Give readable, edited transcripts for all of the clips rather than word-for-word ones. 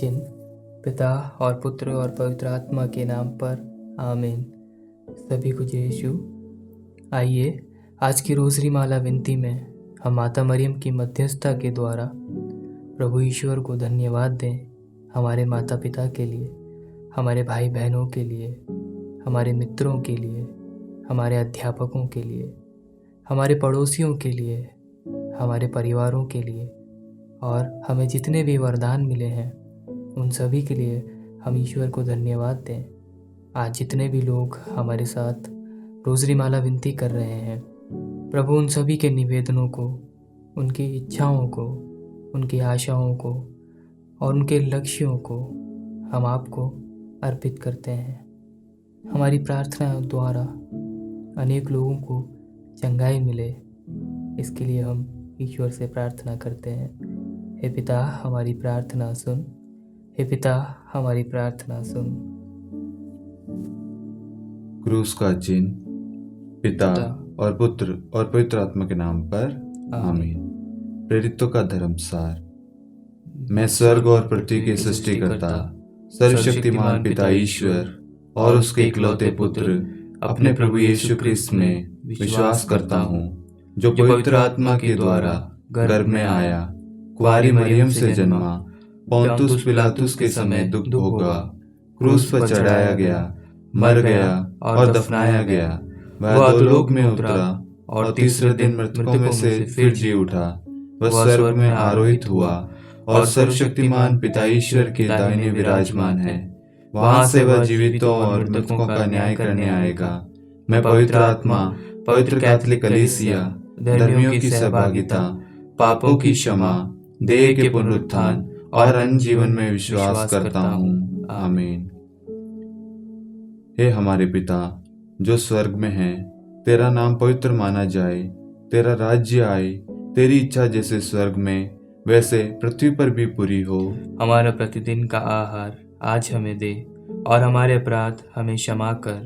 चिन्ह पिता और पुत्र और पवित्र आत्मा के नाम पर आमीन। सभी को जय यीशु। आइए आज की रोजरी माला विनती में हम माता मरियम की मध्यस्थता के द्वारा प्रभु ईश्वर को धन्यवाद दें। हमारे माता पिता के लिए, हमारे भाई बहनों के लिए, हमारे मित्रों के लिए, हमारे अध्यापकों के लिए, हमारे पड़ोसियों के लिए, हमारे परिवारों के लिए और हमें जितने भी वरदान मिले हैं उन सभी के लिए हम ईश्वर को धन्यवाद दें। आज जितने भी लोग हमारे साथ रोजरी माला विनती कर रहे हैं, प्रभु उन सभी के निवेदनों को, उनकी इच्छाओं को, उनकी आशाओं को और उनके लक्ष्यों को हम आपको अर्पित करते हैं। हमारी प्रार्थना द्वारा अनेक लोगों को चंगाई मिले, इसके लिए हम ईश्वर से प्रार्थना करते हैं। हे पिता हमारी प्रार्थना सुन, हे पिता हमारी प्रार्थना सुन। क्रूस का चिन्ह पिता और पुत्र और पवित्र आत्मा के नाम पर आमीन। प्रेरितों का धर्मसार। मैं स्वर्ग और पृथ्वी के सृष्टिकर्ता सर्वशक्तिमान पिता ईश्वर और उसके इकलौते पुत्र अपने प्रभु यीशु क्रिस्त में विश्वास करता हूँ, जो पवित्र आत्मा के द्वारा गर्भ में आया, कुंवारी मरियम से जन्मा, पोंतुस पिलातुस के समय दुख भोगा, क्रूस पर चढ़ाया गया, मर गया और दफनाया गया। वह अधोलोक में उतरा और तीसरे दिन मृतकों में से फिर जी उठा। वह स्वर्ग में आरोहित हुआ और सर्वशक्तिमान पिता ईश्वर के दाहिने विराजमान है। वहां से वह जीवितों और मृतकों का न्याय करने आएगा। मैं पवित्र आत्मा, पवित्र कैथोलिक कलीसिया, धर्मियों की सहभागिता, पापों की क्षमा, देह के पुनरुत्थान और अन्य जीवन में विश्वास करता हूँ। आमीन। हे हमारे पिता जो स्वर्ग में है, तेरा नाम पवित्र माना जाए, तेरा राज्य आए, तेरी इच्छा जैसे स्वर्ग में वैसे पृथ्वी पर भी पूरी हो। हमारा प्रतिदिन का आहार आज हमें दे और हमारे अपराध हमें क्षमा कर,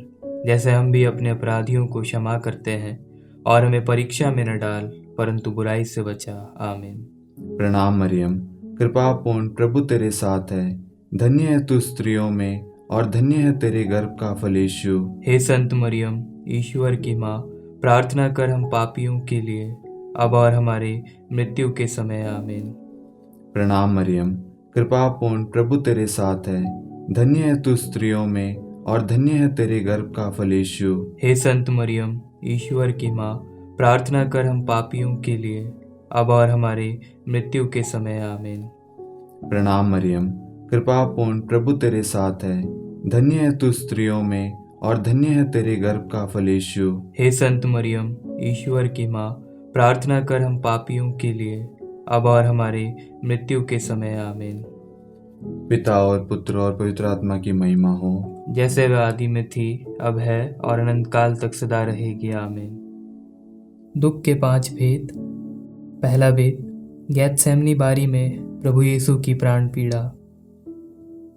जैसे हम भी अपने अपराधियों को क्षमा करते हैं, और हमें परीक्षा में न डाल परंतु बुराई से बचा। आमीन। प्रणाम मरियम, कृपा पूर्ण प्रभु तेरे साथ है। धन्य है तू स्त्रियों में और धन्य है तेरे गर्भ का फल यीशु। हे संत मरियम, ईश्वर की माँ, प्रार्थना कर हम पापियों के लिए, अब और हमारे मृत्यु के समय। आमीन। प्रणाम मरियम, कृपा पूर्ण प्रभु तेरे साथ है। धन्य है तू स्त्रियों में और धन्य है तेरे गर्भ का फल यीशु। हे संत मरियम, ईश्वर की माँ, प्रार्थना कर हम पापियों के लिए, अब और हमारे मृत्यु के समय। आमीन। प्रणाम मरियम, कृपा पूर्ण प्रभु तेरे साथ है। धन्य है तू स्त्रियों में और धन्य है तेरे गर्भ का फल यीशु। हे संत मरियम, ईश्वर की माँ, प्रार्थना कर हम पापियों के लिए, अब और हमारे मृत्यु के समय। आमीन। पिता और पुत्र और पवित्र आत्मा की महिमा हो, जैसे वह आदि में थी, अब है और अनंत काल तक सदा रहेगी। आमीन। दुख के 5 भेद। पहला भेद, गेतसेमनी बारी में प्रभु यीशु की प्राण पीड़ा।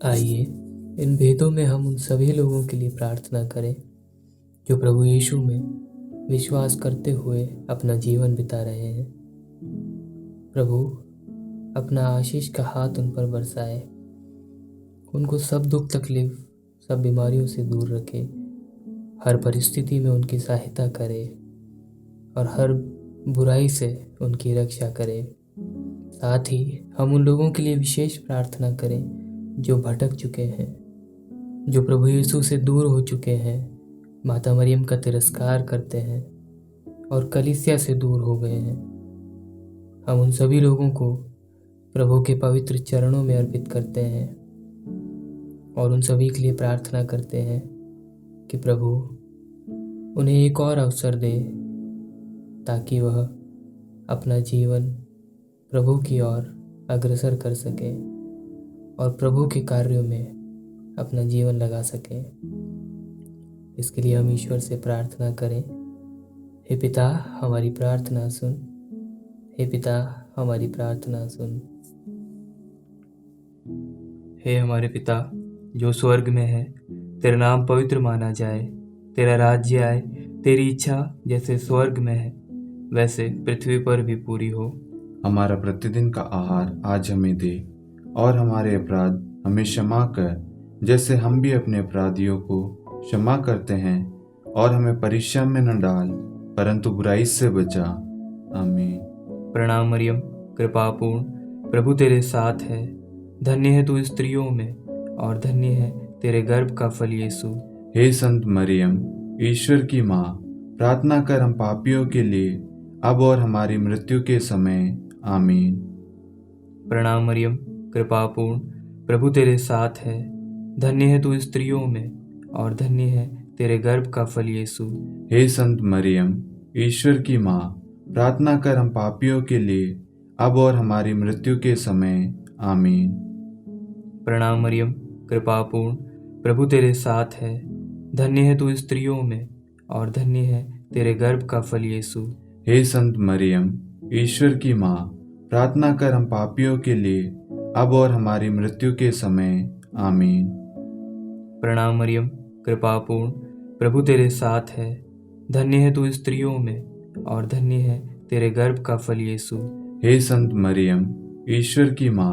आइए इन भेदों में हम उन सभी लोगों के लिए प्रार्थना करें जो प्रभु यीशु में विश्वास करते हुए अपना जीवन बिता रहे हैं। प्रभु अपना आशीष का हाथ उन पर बरसाए, उनको सब दुख तकलीफ, सब बीमारियों से दूर रखे, हर परिस्थिति में उनकी सहायता करे और हर बुराई से उनकी रक्षा करे। साथ ही हम उन लोगों के लिए विशेष प्रार्थना करें जो भटक चुके हैं, जो प्रभु यीशु से दूर हो चुके हैं, माता मरियम का तिरस्कार करते हैं और कलीसिया से दूर हो गए हैं। हम उन सभी लोगों को प्रभु के पवित्र चरणों में अर्पित करते हैं और उन सभी के लिए प्रार्थना करते हैं कि प्रभु उन्हें एक और अवसर दे ताकि वह अपना जीवन प्रभु की ओर अग्रसर कर सके और प्रभु के कार्यों में अपना जीवन लगा सके। इसके लिए हम ईश्वर से प्रार्थना करें। हे पिता हमारी प्रार्थना सुन, हे पिता हमारी प्रार्थना सुन। हे हमारे पिता जो स्वर्ग में है, तेरा नाम पवित्र माना जाए, तेरा राज्य आए, तेरी इच्छा जैसे स्वर्ग में है वैसे पृथ्वी पर भी पूरी हो। हमारा प्रतिदिन का आहार आज हमें दे और हमारे अपराध हमें क्षमा कर, जैसे हम भी अपने अपराधियों को क्षमा करते हैं, और हमें परीक्षा में न डाल, परंतु बुराई से बचा। आमीन। प्रणाम मरियम, कृपा पूर्ण, प्रभु तेरे साथ है। धन्य है तू स्त्रियों में, और धन्य है तेरे गर्भ का फल यीशु। हे संत मरियम, ईश्वर की माँ, प्रार्थना कर हम पापियों के लिए, अब और हमारी मृत्यु के समय। आमीन। प्रणाम मरियम, कृपा पूर्ण, प्रभु तेरे साथ है। धन्य है तू स्त्रियों में, और धन्य है तेरे गर्भ का फल यीशु। हे संत मरियम, ईश्वर की माँ, प्रार्थना कर हम पापियों के लिए, अब और हमारी मृत्यु के समय। आमीन। प्रणाम मरियम, कृपा पूर्ण, प्रभु तेरे साथ है। धन्य है तू स्त्रियों में, और धन्य है तेरे गर्भ का फल यीशु। हे संत मरियम, ईश्वर की माँ, प्रार्थना कर हम पापियों के लिए, अब और हमारी मृत्यु के समय। आमीन। प्रणाम मरियम, कृपा पूर्ण, प्रभु तेरे साथ है। धन्य है तू स्त्रियों में, और धन्य है तेरे गर्भ का फल यीशु। हे संत मरियम, ईश्वर की माँ,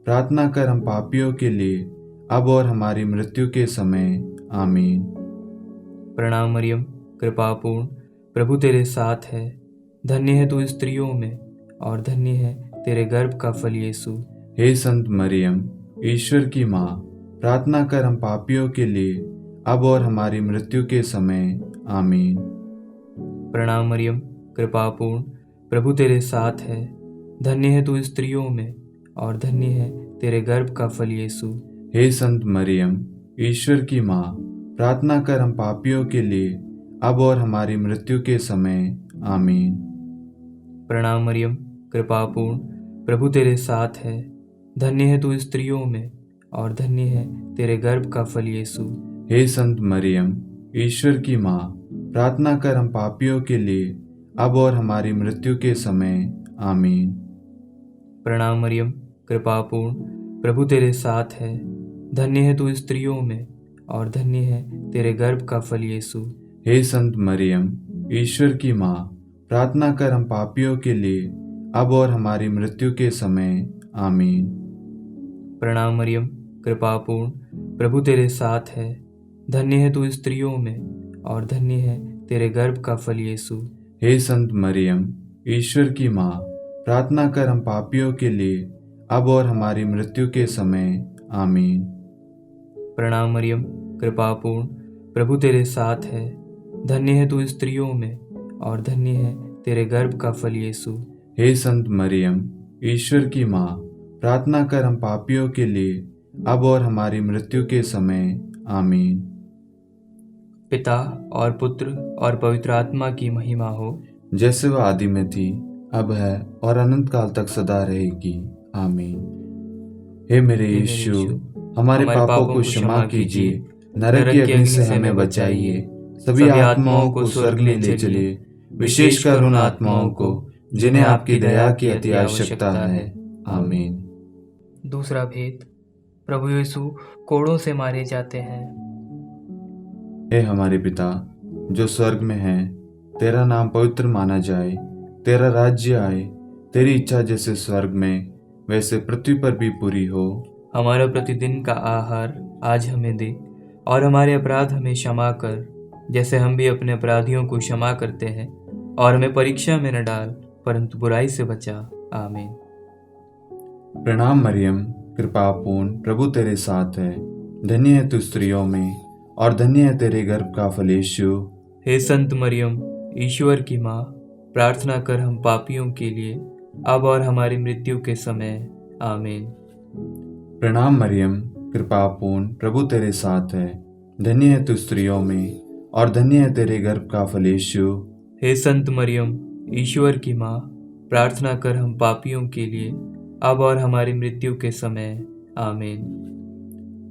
प्रार्थना कर हम पापियों के लिए, अब और हमारी मृत्यु के समय। आमीन। प्रणाम मरियम, कृपा पूर्ण, प्रभु तेरे साथ है। धन्य है तू स्त्रियों में, और धन्य है तेरे गर्भ का फल यीशु। हे संत मरियम, ईश्वर की माँ, प्रार्थना कर हम पापियों के लिए, अब और हमारी मृत्यु के समय। आमीन। प्रणाम मरियम, कृपा पूर्ण, प्रभु तेरे साथ है। धन्य है तू स्त्रियों में, और धन्य है तेरे गर्भ का फल यीशु। हे संत मरियम, ईश्वर की माँ, प्रार्थना कर हम पापियों के लिए, अब और हमारी मृत्यु के समय। आमीन। प्रणाम मरियम, कृपा पूर्ण, प्रभु तेरे साथ है। धन्य है तू स्त्रियों में, और धन्य है तेरे गर्भ का फल यीशु। हे संत मरियम, ईश्वर की माँ, प्रार्थना कर हम पापियों के लिए, अब और हमारी मृत्यु के समय। आमीन। प्रणाम मरियम, कृपा पूर्ण, प्रभु तेरे साथ है। धन्य है तू स्त्रियों में, और धन्य है तेरे गर्भ का फल यीशु। हे संत मरियम, ईश्वर की माँ, प्रार्थना कर हम पापियों के लिए, अब और हमारी मृत्यु के समय। आमीन। प्रणाम मरियम, कृपा पूर्ण, प्रभु तेरे साथ है। धन्य है तू स्त्रियों में, और धन्य है तेरे गर्भ का फल यीशु। हे संत मरियम, ईश्वर की माँ, प्रार्थना कर हम पापियों के लिए, अब और हमारी मृत्यु के समय। आमीन। प्रणाम मरियम, कृपा पूर्ण, प्रभु तेरे साथ है। धन्य है तू स्त्रियों में, और धन्य है तेरे गर्भ का फल यीशु। हे संत मरियम, ईश्वर की माँ, प्रार्थना कर हम पापियों के लिए, अब और हमारी मृत्यु के समय। आमीन। पिता और पुत्र और पवित्र आत्मा की महिमा हो, जैसे वह आदि में थी, अब है, और अनंत काल तक सदा रहेगी। आमीन। हे मेरे यीशु, हमारे पापों को क्षमा कीजिए, नरक की अग्नि से हमें बचाइए, सभी आत्माओं को स्वर्ग में ले चलिए, विशेषकर उन आत्माओं को जिन्हें आपकी दया की अति आवश्यकता है। आमीन। दूसरा भेद, प्रभु यीशु कोड़ों से मारे जाते हैं। हे हमारे पिता जो स्वर्ग में है, तेरा नाम पवित्र माना जाए, तेरा राज्य आए, तेरी इच्छा जैसे स्वर्ग में वैसे पृथ्वी पर भी पूरी हो। हमारा प्रतिदिन का आहार आज हमें दे, और हमारे अपराध हमें क्षमा कर, जैसे हम भी अपने अपराधियों को क्षमा करते हैं, और हमें परीक्षा में न डाल, परंतु बुराई से बचा। आमीन। प्रणाम मरियम, कृपा पूर्ण, प्रभु तेरे साथ है। धन्य है तू स्त्रियों में, और धन्य है तेरे गर्भ का फल यीशु। हे संत मरियम, ईश्वर की माँ, प्रार्थना कर हम पापियों के लिए, अब और हमारी मृत्यु के समय। आमीन। प्रणाम मरियम, कृपा पूर्ण, प्रभु तेरे साथ है। धन्य है तू स्त्रियों में, और धन्य है तेरे गर्भ का फल यीशु। हे संत मरियम, ईश्वर की माँ, प्रार्थना कर हम पापियों के लिए, अब और हमारी मृत्यु के समय। आमीन।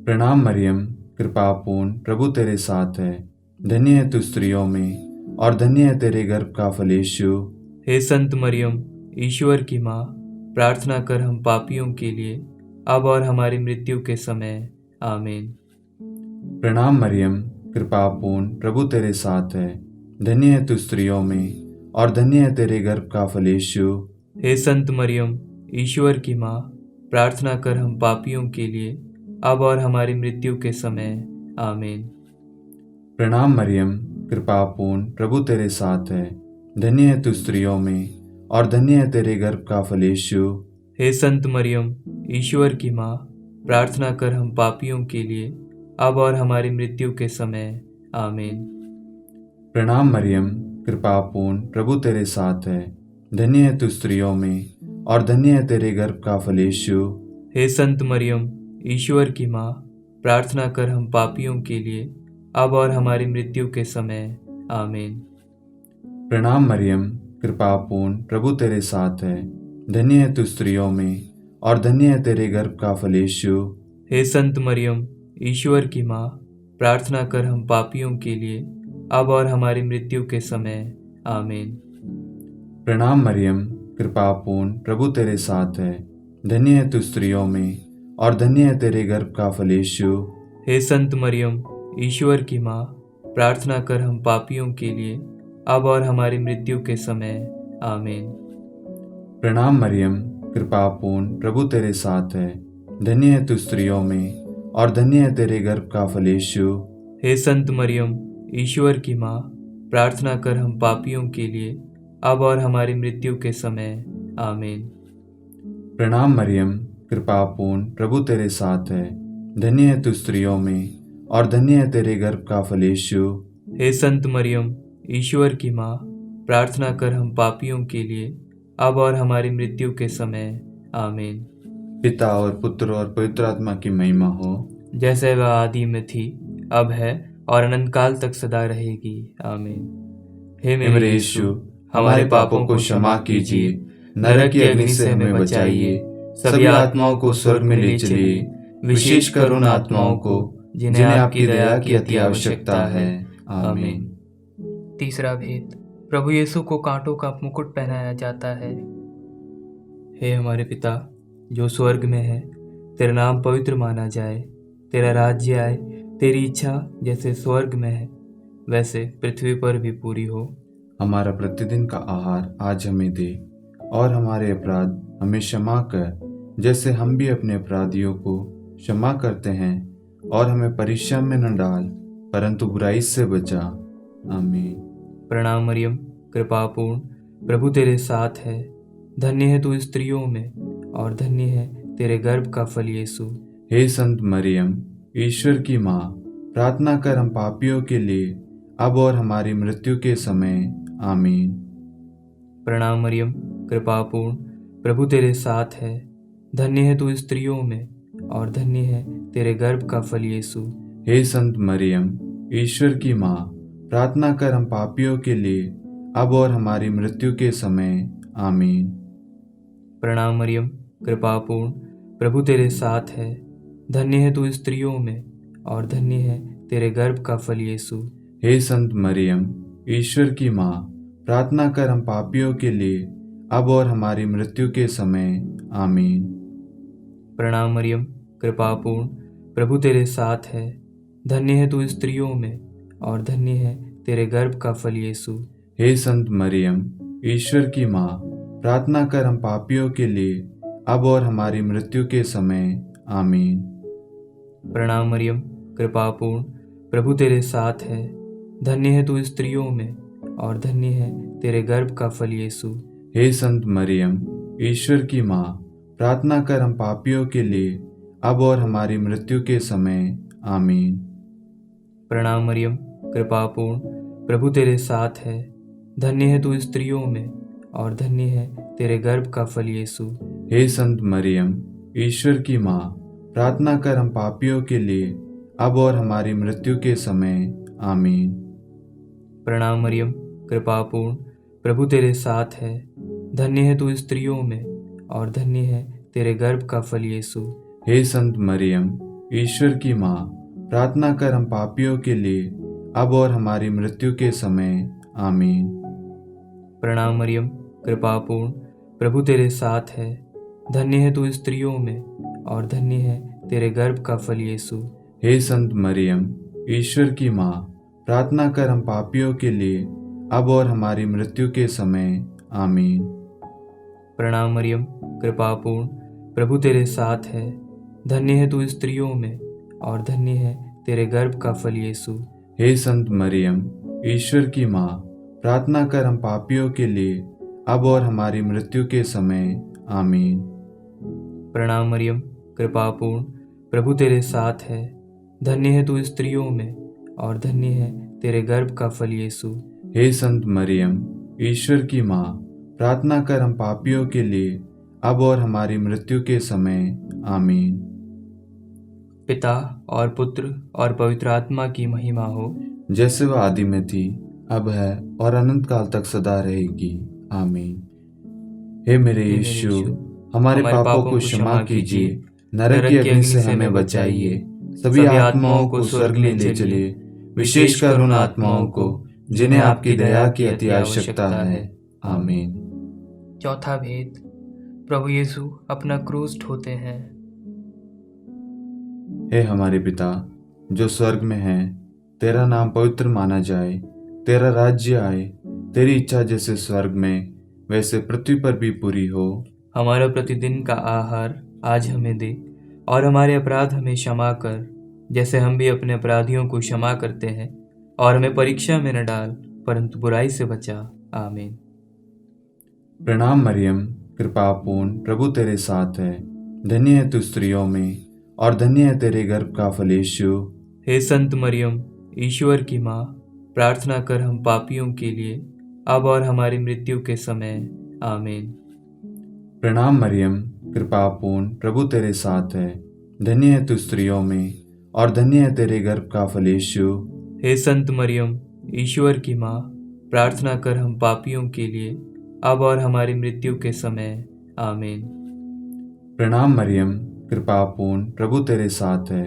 प्रणाम मरियम, कृपा पूर्ण, प्रभु तेरे साथ है। धन्य है तू स्त्रियों में, और धन्य है तेरे गर्भ का फल यीशु। हे संत मरियम, ईश्वर की माँ, प्रार्थना कर हम पापियों के लिए, अब और हमारी मृत्यु के समय। आमीन। प्रणाम मरियम, कृपा पूर्ण, प्रभु तेरे साथ है। धन्य है तू स्त्रियों में, और धन्य है तेरे गर्भ का फल यीशु। हे संत मरियम, ईश्वर की माँ, प्रार्थना कर हम पापियों के लिए अब और हमारी मृत्यु के समय। आमीन। प्रणाम मरियम, कृपा पूर्ण, प्रभु तेरे साथ है। धन्य है तू स्त्रियों में और धन्य है तेरे गर्भ का फल यीशु। हे संत मरियम, ईश्वर की माँ, प्रार्थना कर हम पापियों के लिए अब और हमारी मृत्यु के समय। आमीन। प्रणाम मरियम, कृपा पूर्ण, प्रभु तेरे साथ है। धन्य है तू स्त्रियों में और धन्य है तेरे गर्भ का फल यीशु। हे संत मरियम, ईश्वर की माँ, प्रार्थना कर हम पापियों के लिए अब और हमारी मृत्यु के समय। आमीन। प्रणाम मरियम, कृपा पूर्ण, प्रभु तेरे साथ है। धन्य है तू स्त्रियों में और धन्य है तेरे गर्भ का फल यीशु। हे संत मरियम, ईश्वर की माँ, प्रार्थना कर हम पापियों के लिए अब और हमारी मृत्यु के समय। आमीन। प्रणाम मरियम, कृपा पूर्ण, प्रभु तेरे साथ है। धन्य है तू स्त्रियों में और धन्य है तेरे गर्भ का फल यीशु। हे संत मरियम, ईश्वर की माँ, प्रार्थना कर हम पापियों के लिए अब और हमारी मृत्यु के समय। आमीन। प्रणाम मरियम, कृपा पूर्ण, प्रभु तेरे साथ है। धन्य है तू स्त्रियों में और धन्य है तेरे गर्भ का फल यीशु। हे संत मरियम, ईश्वर की माँ, प्रार्थना कर हम पापियों के लिए अब और हमारी मृत्यु के समय। आमीन। प्रणाम मरियम, कृपा पूर्ण, प्रभु तेरे साथ है। धन्य है तू स्त्रियों में और धन्य है तेरे गर्भ का फल यीशु। हे संत मरियम, ईश्वर की माँ, प्रार्थना कर हम पापियों के लिए अब और हमारी मृत्यु के समय। आमीन। पिता और पुत्र और पवित्र आत्मा की महिमा हो, जैसे वह आदि में थी, अब है और अनंत काल तक सदा रहेगी। आमीन। हे मेरे यीशु, हमारे पापों को क्षमा कीजिए, नरक की अग्नि से हमें बचाइए, सभी आत्माओं को स्वर्ग में ले चलिए, विशेषकर उन आत्माओं को जिन्हें आपकी दया की अति आवश्यकता है। आमीन। तीसरा भेद, प्रभु यीशु को कांटों का मुकुट पहनाया जाता है। हे हमारे पिता जो स्वर्ग में है, तेरा नाम पवित्र माना जाए, तेरा राज्य आए, तेरी इच्छा जैसे स्वर्ग में है वैसे पृथ्वी पर भी पूरी हो। हमारा प्रतिदिन का आहार आज हमें दे और हमारे अपराध हमें क्षमा कर, जैसे हम भी अपने अपराधियों को क्षमा करते हैं, और हमें परीक्षा में न डाल परंतु बुराई से बचा। आमीन। प्रणाम मरियम, कृपा पूर्ण, प्रभु तेरे साथ है। धन्य है तू स्त्रियों में और धन्य है तेरे गर्भ का फल यीशु। हे संत मरियम, ईश्वर की माँ, प्रार्थना कर हम पापियों के लिए अब और हमारी मृत्यु के समय। आमीन। प्रणाम मरियम, कृपा पूर्ण, प्रभु तेरे साथ है। धन्य है तू स्त्रियों में और धन्य है तेरे गर्भ का फल यीशु। हे संत मरियम, ईश्वर की माँ, प्रार्थना कर हम पापियों के लिए अब और हमारी मृत्यु के समय। आमीन। प्रणाम मरियम, कृपा पूर्ण, प्रभु तेरे साथ है। धन्य है तू स्त्रियों में और धन्य है तेरे गर्भ का फल यीशु। हे संत मरियम, ईश्वर की माँ, प्रार्थना कर हम पापियों के लिए अब और हमारी मृत्यु के समय। आमीन। प्रणाम मरियम, कृपा पूर्ण, प्रभु तेरे साथ है। धन्य है तू स्त्रियों में और धन्य है तेरे गर्भ का फल यीशु। हे संत मरियम, ईश्वर की माँ, प्रार्थना कर हम पापियों के लिए अब और हमारी मृत्यु के समय। आमीन। प्रणाम मरियम, कृपा पूर्ण, प्रभु तेरे साथ है। धन्य है तू स्त्रियों में और धन्य है तेरे गर्भ का फल यीशु। हे संत मरियम, ईश्वर की माँ, प्रार्थना कर हम पापियों के लिए अब और हमारी मृत्यु के समय। आमीन। प्रणाम मरियम, कृपा पूर्ण, प्रभु तेरे साथ है। धन्य है तू स्त्रियों में और धन्य है तेरे गर्भ का फल यीशु। हे संत मरियम, ईश्वर की माँ, प्रार्थना कर हम पापियों के लिए अब और हमारी मृत्यु के समय। आमीन। प्रणाम मरियम, कृपा पूर्ण, प्रभु तेरे साथ है। धन्य है तू स्त्रियों में और धन्य है तेरे गर्भ का फल यीशु। हे संत मरियम, ईश्वर की माँ, प्रार्थना कर हम पापियों के लिए अब और हमारी मृत्यु के समय। आमीन। प्रणाम मरियम, कृपा पूर्ण, प्रभु तेरे साथ है। धन्य है तू स्त्रियों में और धन्य है तेरे गर्भ का फल यीशु। हे संत मरियम, ईश्वर की माँ, प्रार्थना कर हम पापियों के लिए अब और हमारी मृत्यु के समय। आमीन। प्रणाम मरियम, कृपा पूर्ण, प्रभु तेरे साथ है। धन्य है तू स्त्रियों में, और धन्य है तेरे गर्भ का फल यीशु। हे संत मरियम, ईश्वर की माँ, प्रार्थना कर हम पापियों के लिए, अब और हमारी मृत्यु के समय। आमीन। प्रणाम मरियम, कृपापूर्ण, प्रभु तेरे साथ है। धन्य है तू स्त्रियों में, और धन्य है तेरे गर्भ का फल यीशु। हे संत मरियम, ईश्वर की माँ, प्रार्थना कर हम पापियों के लिए, अब और हमारी मृत्यु के समय। आमीन। पिता और पुत्र और पवित्र आत्मा की महिमा हो, जैसे वह आदि में थी, अब है और अनंत काल तक सदा रहेगी। आमीन। हे मेरे यीशु, हमारे पापों को क्षमा कीजिए, नरक की अग्नि से हमें बचाइए, सभी आत्माओं को स्वर्ग में ले चलिए, विशेषकर उन आत्माओं को जिन्हें आपकी दया की अति आवश्यकता है। आमीन। चौथा भेद, प्रभु यीशु अपना क्रूस ढोते हैं। हे हमारे पिता जो स्वर्ग में है, तेरा नाम पवित्र माना जाए, तेरा राज्य आए, तेरी इच्छा जैसे स्वर्ग में वैसे पृथ्वी पर भी पूरी हो। हमारा प्रतिदिन का आहार आज हमें दे, और हमारे अपराध हमें क्षमा कर, जैसे हम भी अपने अपराधियों को क्षमा करते हैं, और हमें परीक्षा में न डाल, परंतु बुराई से बचा। आमीन। प्रणाम मरियम, कृपापूर्ण, प्रभु तेरे साथ है। धन्य है तू स्त्रियों में, और धन्य है तेरे गर्भ का फल यीशु। हे संत मरियम, ईश्वर की माँ, प्रार्थना कर हम पापियों के लिए, अब और हमारी मृत्यु के समय। आमीन। प्रणाम मरियम, कृपापूर्ण, प्रभु तेरे साथ है। धन्य है तू स्त्रियों में, और धन्य है तेरे गर्भ का फल यीशु। हे संत मरियम, ईश्वर की माँ, प्रार्थना कर हम पापियों के लिए, अब और हमारी मृत्यु के समय। आमीन। प्रणाम मरियम, कृपापूर्ण, प्रभु तेरे साथ है।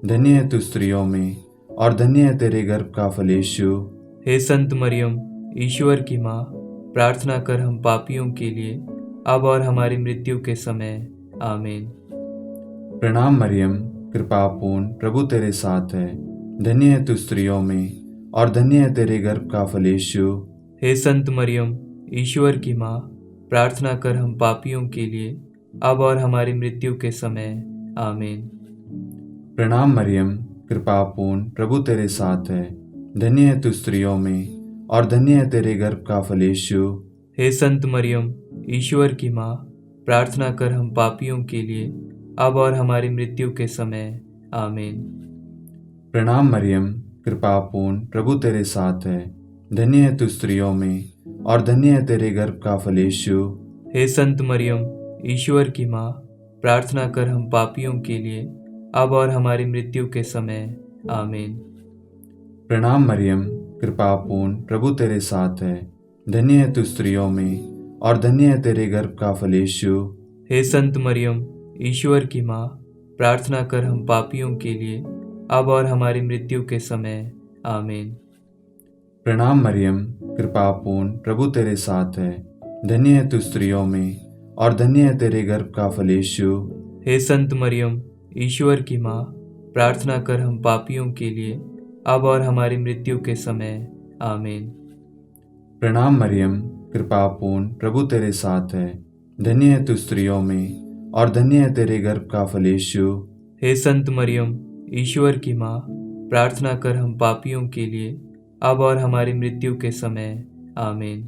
धन्य है तू स्त्रियों में, और धन्य है तेरे गर्भ का फल यीशु। हे संत मरियम, ईश्वर की माँ, प्रार्थना कर हम पापियों के लिए, अब और हमारी मृत्यु के समय। आमीन। प्रणाम मरियम, कृपापूर्ण, प्रभु तेरे साथ है। धन्य है तू स्त्रियों में, और धन्य है तेरे गर्भ का फल यीशु। हे संत मरियम, ईश्वर की माँ, प्रार्थना कर हम पापियों के लिए, अब और हमारी मृत्यु के समय। आमीन। प्रणाम मरियम, कृपापूर्ण, प्रभु तेरे साथ है। धन्य है तू स्त्रियों में, और धन्य है तेरे गर्भ का फल यीशु। हे संत मरियम, ईश्वर की माँ, प्रार्थना कर हम पापियों के लिए, अब और हमारी मृत्यु के समय। आमीन। प्रणाम मरियम, कृपापूर्ण, प्रभु तेरे साथ है। धन्य है तू स्त्रियों में, और धन्य है तेरे गर्भ का फल यीशु। हे संत मरियम, ईश्वर की माँ, प्रार्थना कर हम पापियों के लिए, अब और हमारी मृत्यु के समय। आमीन। प्रणाम मरियम, कृपापूर्ण, प्रभु तेरे साथ है। धन्य है तू स्त्रियों में, और धन्य है तेरे गर्भ का फल यीशु। हे संत मरियम, ईश्वर की माँ, प्रार्थना कर हम पापियों के लिए, अब और हमारी मृत्यु के समय। आमीन। प्रणाम मरियम, कृपापूर्ण, प्रभु तेरे साथ है। धन्य है तू स्त्रियों में, और धन्य है तेरे गर्भ का फल यीशु। हे संत मरियम, ईश्वर की माँ, प्रार्थना कर हम पापियों के लिए, अब और हमारी मृत्यु के समय। आमीन। प्रणाम मरियम, कृपापूर्ण, प्रभु तेरे साथ है। धन्य है तू स्त्रियों में, और धन्य है तेरे गर्भ का फल यीशु। हे संत मरियम, ईश्वर की माँ, प्रार्थना कर हम पापियों के लिए, अब और हमारी मृत्यु के समय। आमीन।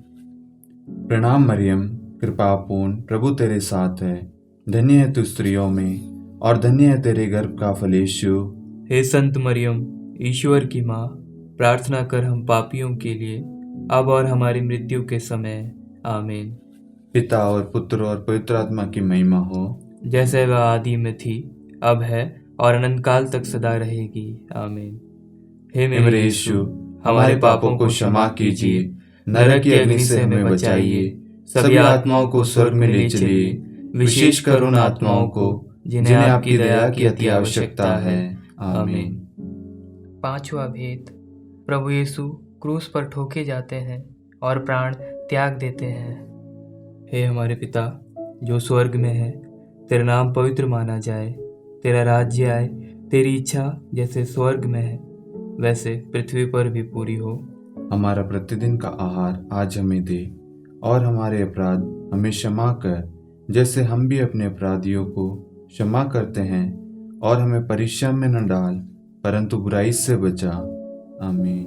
प्रणाम मरियम, कृपापूर्ण, प्रभु तेरे साथ है। धन्य है तू स्त्रियों में, और धन्य है तेरे गर्भ का फल यीशु। हे संत मरियम, ईश्वर की माँ, प्रार्थना कर हम पापियों के लिए, अब और हमारी मृत्यु के समय। आमीन। पिता और पुत्र और पवित्र आत्मा की महिमा हो, जैसे वह आदि में थी, अब है और अनंत काल तक सदा रहेगी। आमीन। हे मेरे यीशु, हमारे पापों को क्षमा कीजिए, नरक की अग्नि से हमें बचाइए, सभी आत्माओं को स्वर्ग में ले चलिए, विशेषकर उन आत्माओं को जिन्हें आपकी दया की अति आवश्यकता है। आमीन। पांचवा भेद, प्रभु यीशु क्रूस पर ठोके जाते हैं और प्राण त्याग देते हैं। हे हमारे पिता जो स्वर्ग में है, तेरा नाम पवित्र माना जाए, तेरा राज्य आए, तेरी इच्छा जैसे स्वर्ग में है वैसे पृथ्वी पर भी पूरी हो। हमारा प्रतिदिन का आहार आज हमें दे, और हमारे अपराध हमें क्षमा कर, जैसे हम भी अपने अपराधियों को क्षमा करते हैं, और हमें परीक्षा में न डाल, परंतु बुराई से बचा। आमीन।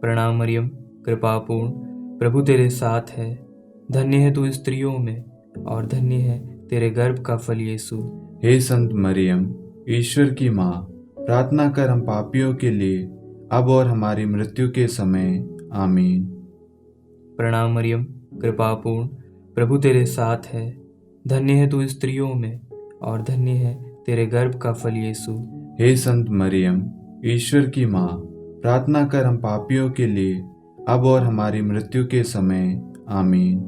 प्रणाम मरियम, कृपा पूर्ण, प्रभु तेरे साथ है। धन्य है तू स्त्रियों में, और धन्य है तेरे गर्भ का फल यीशु। हे संत मरियम, ईश्वर की माँ, प्रार्थना कर हम पापियों के लिए, अब और हमारी मृत्यु के समय। आमीन। प्रणाम मरियम, कृपा पूर्ण, प्रभु तेरे साथ है। धन्य है तू स्त्रियों में, और धन्य है तेरे गर्भ का फल यीशु। हे संत मरियम, ईश्वर की माँ, प्रार्थना कर हम पापियों के लिए, अब और हमारी मृत्यु के समय। आमीन।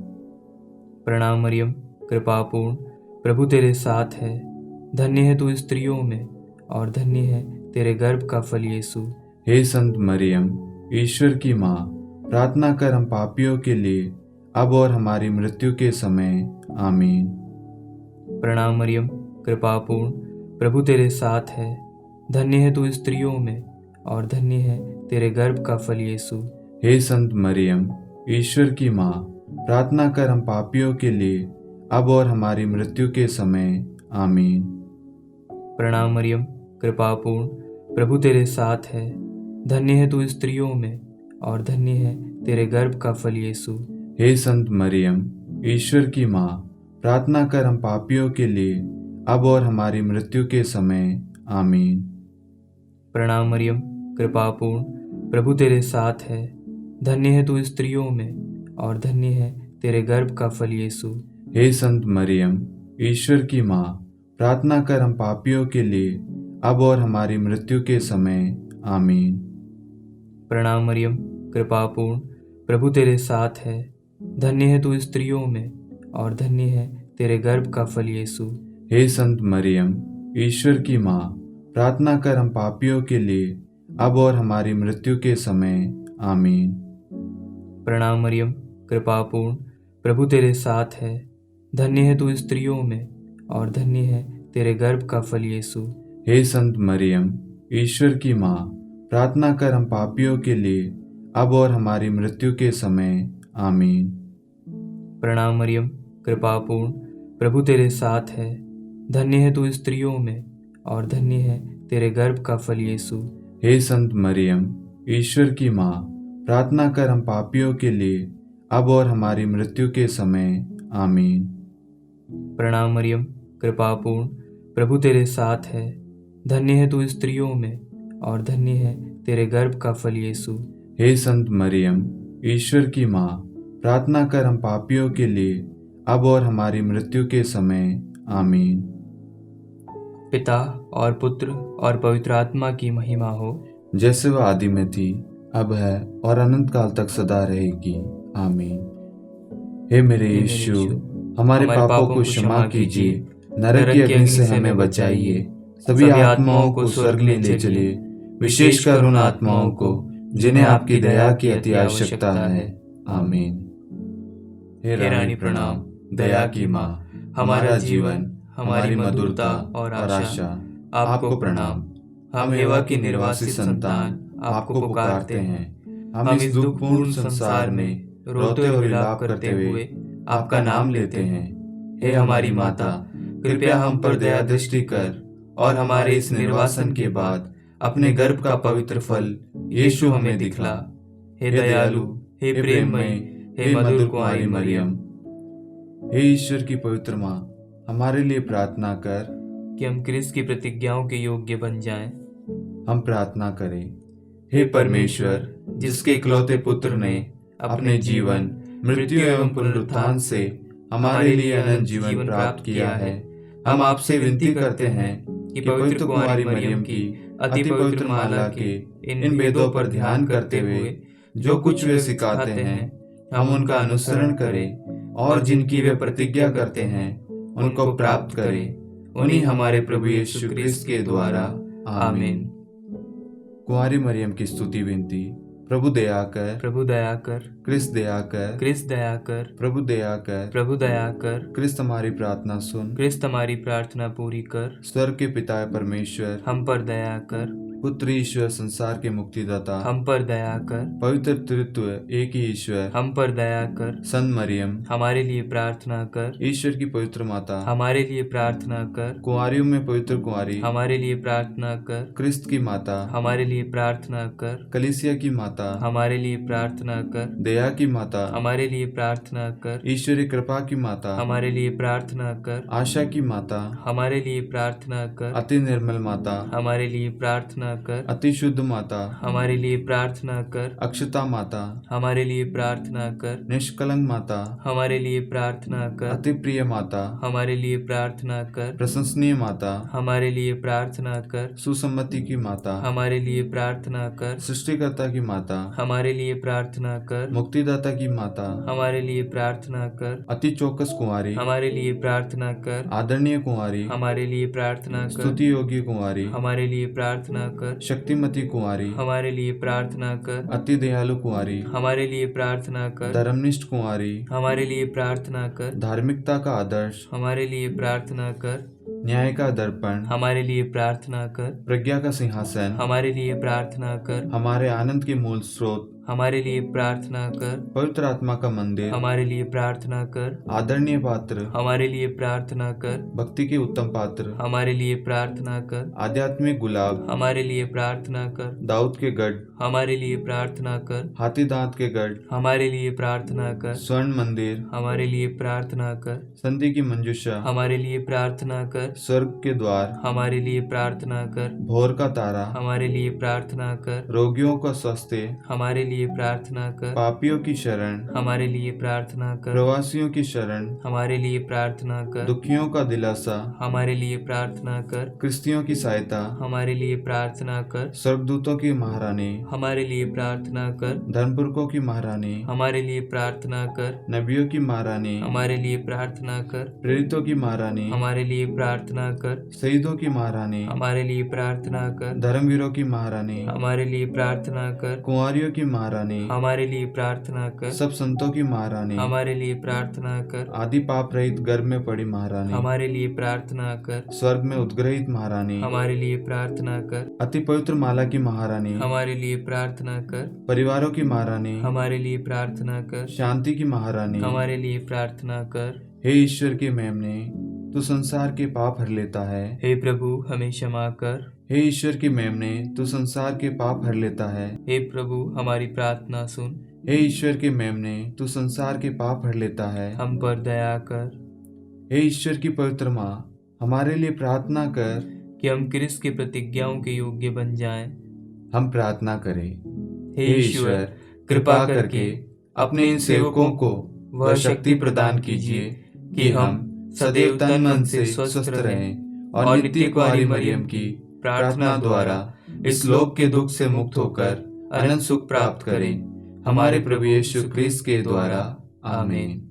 प्रणाम मरियम, कृपा पूर्ण, प्रभु तेरे साथ है। धन्य है तू स्त्रियों में, और धन्य है तेरे गर्भ का फल यीशु। हे संत मरियम, ईश्वर की माँ, प्रार्थना कर हम पापियों के लिए, अब और हमारी मृत्यु के समय। आमीन। प्रणाम मरियम, कृपा पूर्ण, प्रभु तेरे साथ है। धन्य है तू स्त्रियों में, और धन्य है तेरे गर्भ का फल यीशु। हे संत मरियम, ईश्वर की माँ, प्रार्थना कर हम पापियों के लिए, अब और हमारी मृत्यु के समय। आमीन। प्रणाम मरियम, कृपा पूर्ण, प्रभु तेरे साथ है। धन्य है तू स्त्रियों में, और धन्य है तेरे गर्भ का फल यीशु। हे संत मरियम, ईश्वर की माँ, प्रार्थना कर हम पापियों के लिए, अब और हमारी मृत्यु के समय। आमीन। प्रणाम मरियम, कृपा पूर्ण, प्रभु तेरे साथ है। धन्य है तू स्त्रियों में, और धन्य है तेरे गर्भ का फल यीशु। हे संत मरियम, ईश्वर की माँ, प्रार्थना कर हम पापियों के लिए, अब और हमारी मृत्यु के समय। आमीन। प्रणाम मरियम, कृपा पूर्ण, प्रभु तेरे साथ है। धन्य है तू स्त्रियों में, और धन्य है तेरे गर्भ का फल यीशु। हे संत मरियम, ईश्वर की माँ, प्रार्थना कर हम पापियों के लिए, अब और हमारी मृत्यु के समय। आमीन। प्रणाम मरियम, कृपा पूर्ण, प्रभु तेरे साथ है। धन्य है तू स्त्रियों में, और धन्य है तेरे गर्भ का फल यीशु। हे संत मरियम, ईश्वर की माँ, प्रार्थना कर हम पापियों के लिए, अब और हमारी मृत्यु के समय। आमीन। प्रणाम मरियम, कृपा पूर्ण, प्रभु तेरे साथ है। धन्य है तू स्त्रियों में, और धन्य है तेरे गर्भ का फल यीशु। हे संत मरियम, ईश्वर की माँ, प्रार्थना कर हम पापियों के लिए, अब और हमारी मृत्यु के समय। आमीन। प्रणाम मरियम, कृपा पूर्ण, प्रभु तेरे साथ है। धन्य है तू स्त्रियों में, और धन्य है तेरे गर्भ का फल यीशु। हे संत मरियम, ईश्वर की माँ, प्रार्थना कर हम पापियों के लिए, अब और हमारी मृत्यु के समय। आमीन। पिता और पुत्र और पवित्र आत्मा की महिमा हो, जैसे वह आदि में थी, अब है, और अनंत काल तक सदा रहेगी। आमीन। हे मेरे यीशु, हमारे पापों को क्षमा कीजिए, नरक की अग्नि से हमें बचाइए, सभी आत्माओं को स्वर्ग में ले चलिए, विशेषकर उन आत्माओं को जिन्हें आपकी दया की अति आवश्यकता है। आमीन। हे रानी प्रणाम, दया की माँ, हमारा जीवन, हमारी मधुरता और आशा, आपको प्रणाम। हम एवा की निर्वासित संतान आपको पुकारते हैं। हम इस दुखपूर्ण संसार में रोते और विलाप करते हुए आपका नाम लेते हैं। हे हमारी माता, कृपया हम पर दया दृष्टि कर, और हमारे इस निर्वासन के बाद अपने गर्भ का पवित्र फल यीशु हमें दिखला। हे दयालु, हे प्रेममय, हे मधुर कुंवारी मरियम, हे ईश्वर की पवित्र माँ, हमारे लिए प्रार्थना कर कि हम क्रिस्त की प्रतिज्ञाओं के योग्य बन जाएं। हम प्रार्थना करें। हे परमेश्वर, जिसके इकलौते पुत्र ने अपने जीवन, मृत्यु एवं पुनरुत्थान से हमारे लिए अनंत जीवन प्राप्त किया है, हम आपसे विनती करते हैं कि पवित्र कुंवारी मरियम की अति पवित्र माला के इन वेदों पर ध्यान करते हुए जो कुछ वे सिखाते हैं, हम उनका अनुसरण करें, और जिनकी वे प्रतिज्ञा करते हैं उनको प्राप्त करें, उन्हीं हमारे प्रभु यीशु क्रिस्त के द्वारा। आमीन। कुंवारी मरियम की स्तुति विनती। प्रभु दया कर, प्रभु दया कर, क्रिस्त दया कर, क्रिस्त दया कर, प्रभु दया कर, प्रभु दया कर, क्रिस्त हमारी प्रार्थना सुन, क्रिस्त हमारी प्रार्थना पूरी कर, स्वर्ग के पिता परमेश्वर हम पर दया कर, पुत्र ईश्वर संसार के मुक्तिदाता, हम पर दया कर। पवित्र त्रित्व एक ही ईश्वर, हम पर दया कर। संत मरियम, हमारे लिए प्रार्थना कर। ईश्वर की पवित्र माता, हमारे लिए प्रार्थना कर। कुंवारियों में पवित्र कुंवारी, हमारे लिए प्रार्थना कर। क्रिस्त की माता, हमारे लिए प्रार्थना कर। कलीसिया की माता, हमारे लिए प्रार्थना कर। दया की माता, हमारे लिए प्रार्थना कर। ईश्वरीय कृपा की माता, हमारे लिए प्रार्थना कर। आशा की माता, हमारे लिए प्रार्थना कर। अति निर्मल माता, हमारे लिए प्रार्थना कर। अति शुद्ध माता, हमारे लिए प्रार्थना कर। अक्षता माता, हमारे लिए प्रार्थना कर। निष्कलंक माता, हमारे लिए प्रार्थना कर। अति प्रिय माता, हमारे लिए प्रार्थना कर। प्रशंसनीय माता, हमारे लिए प्रार्थना कर। सुसम्मति की माता, हमारे लिए प्रार्थना कर। सृष्टिकर्ता की माता, हमारे लिए प्रार्थना कर। मुक्तिदाता की माता, हमारे लिए प्रार्थना कर। अति चौकस कुंवारी, हमारे लिए प्रार्थना कर। आदरणीय कुंवारी, हमारे लिए प्रार्थना कर। स्तुति योग्य कुंवारी, हमारे लिए प्रार्थना कर। शक्तिमती कुंवारी, हमारे लिए प्रार्थना कर। अति दयालु कुंवारी, हमारे लिए प्रार्थना कर। धर्मनिष्ठ कुंवारी, हमारे लिए प्रार्थना कर। धार्मिकता का आदर्श, हमारे लिए प्रार्थना कर। न्याय का दर्पण, हमारे लिए प्रार्थना कर। प्रज्ञा का सिंहासन, हमारे लिए प्रार्थना कर। हमारे आनंद के मूल स्रोत, हमारे लिए प्रार्थना कर। पवित्र आत्मा का मंदिर, हमारे लिए प्रार्थना कर। आदरणीय पात्र, हमारे लिए प्रार्थना कर। भक्ति के उत्तम पात्र, हमारे लिए प्रार्थना कर। आध्यात्मिक गुलाब, हमारे लिए प्रार्थना कर। दाऊद के गढ़, हमारे लिए प्रार्थना कर। हाथी दांत के गढ़, हमारे लिए प्रार्थना कर। स्वर्ण मंदिर, हमारे लिए प्रार्थना कर। संधि की मंजूषा, हमारे लिए प्रार्थना कर। स्वर्ग के द्वार, हमारे लिए प्रार्थना कर। भोर का तारा, हमारे लिए प्रार्थना कर। रोगियों का स्वास्थ्य, हमारे लिए प्रार्थना कर। पापियों की शरण, हमारे लिए प्रार्थना कर। प्रवासियों की शरण, हमारे लिए प्रार्थना कर। दुखियों का दिलासा, हमारे लिए प्रार्थना कर। क्रिस्तियों की सहायता, हमारे लिए प्रार्थना कर। स्वर्गदूतों की महारानी, हमारे लिए प्रार्थना कर। धर्मपुरखों की महारानी, हमारे लिए प्रार्थना कर। नबियों की महारानी, हमारे लिए प्रार्थना कर। प्रेरितों की महारानी, हमारे लिए प्रार्थना कर। शहीदों की महारानी, हमारे लिए प्रार्थना कर। धर्मवीरों की महारानी, हमारे लिए प्रार्थना कर। कुंवारियों की महारानी, हमारे लिए प्रार्थना कर। सब संतों की महारानी, हमारे लिए प्रार्थना कर। आदि पाप रहित गर्भ में पड़ी महारानी, हमारे लिए प्रार्थना कर। स्वर्ग में उद्ग्रहित महारानी, हमारे लिए प्रार्थना कर। अति पवित्र माला की महारानी, हमारे लिए प्रार्थना कर। परिवारों की महारानी, हमारे लिए प्रार्थना कर। शांति की महारानी, हमारे लिए प्रार्थना कर। हे ईश्वर के मेमने, तू संसार के पाप हर लेता है। हे प्रभु हमें क्षमा कर। हे ईश्वर के मेमने, तू संसार के पाप हर लेता है। हे प्रभु हमारी प्रार्थना सुन। हे ईश्वर के मेमने, तू संसार के पाप हर लेता है। हम पर दया कर। हे ईश्वर की पवित्र माँ, हमारे लिए प्रार्थना कर कि हम क्रिस्त की प्रतिज्ञाओं के योग्य बन जाएं। हम प्रार्थना करें। हे ईश्वर कृपा करके अपने इन सेवकों को वह शक्ति प्रदान कीजिए कि हम सदैव तन मन से स्वस्थ रहें और नित्य कुंवारी मरियम की प्रार्थना द्वारा इस लोक के दुख से मुक्त होकर अनंत सुख प्राप्त करें। हमारे प्रभु यीशु क्रिस्त के द्वारा, आमीन।